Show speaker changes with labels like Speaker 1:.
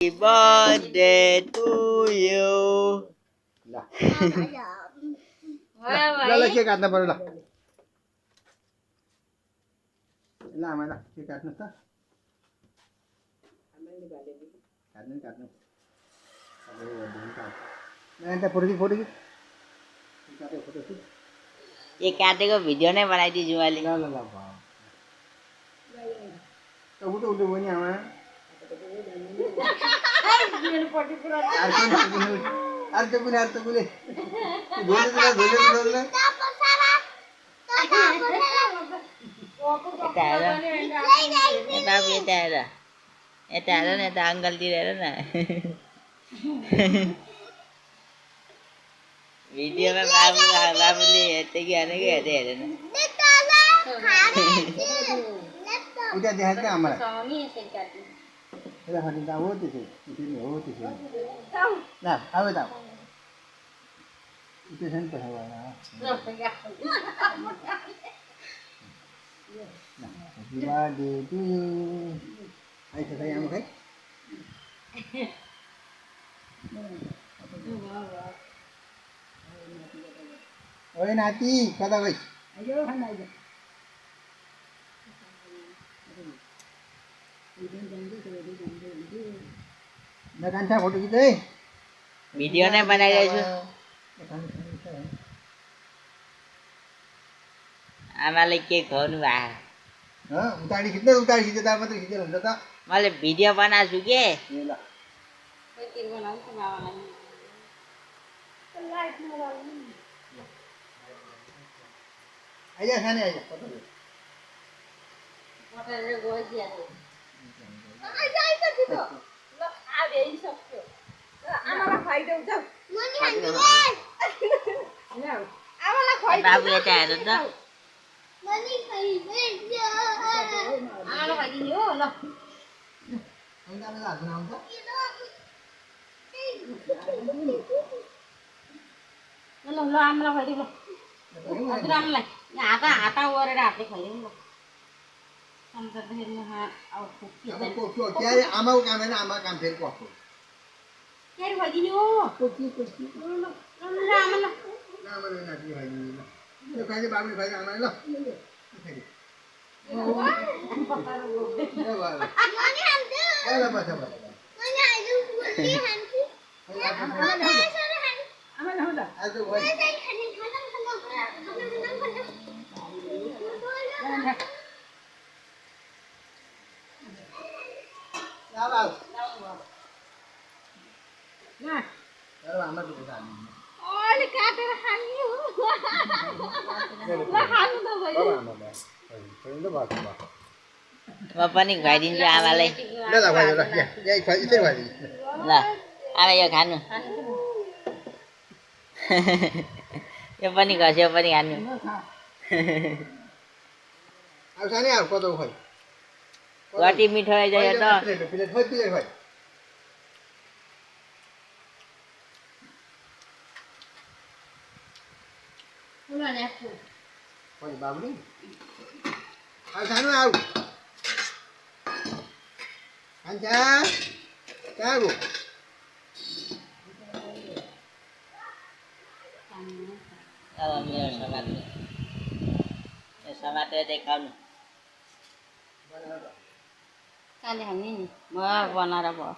Speaker 1: Happy birthday to you.
Speaker 2: ल ल के काट्नु पर्यो ल ल आमा ल के काट्नु त काट्नु अन्त फोटो
Speaker 1: ये काटेको भिडियो नै बनाइदिन्छु मैले।
Speaker 2: ल ल ल त उठो उठो पनि आमा अर्को कुले
Speaker 1: यता हेर ए बाबु यता हेर न यता अङ्कलतिर हेर न भिडियोमा बाबुले हेर्दै कि हेर्दै हेरेन
Speaker 2: उता देखाएको क्या आमालाई यता खटिँदा हो त्यसरी हो त्यसरी ल अब यता त्यसरी नि पैसा भएन Happy birthday to you. Ayo saya yang kai. Oi Nati, kata guys. Ayo kan aja. Nak kanca foto kita
Speaker 1: video नै बनाइरहेछु आमाले के खुवाउनु भएको
Speaker 2: उतारी खिच्दा मात्रै खिचेर हुन्छ त
Speaker 1: मैले भिडियो बनाएको छु के
Speaker 2: ल आइज खाने आइज
Speaker 1: बाबु यता हेर त
Speaker 2: आमाको काम होइन आमाको काम फेरि कस्तो आमाले नाति खाइदिनु ल त्यो खाइदियो बाबुले खाइदियो आमाले ल
Speaker 1: म पनि खुवाइदिन्छु आमालाई ल आमा यो खानु यो पनि घस यो पनि खानु कति मिठो रहेछ यो त
Speaker 2: बाबुले खानु आऊ खान्छ कहाँ गयो
Speaker 1: अब मेरो समातेर देखाउनु
Speaker 3: काले खाने नि म बनाएर भयो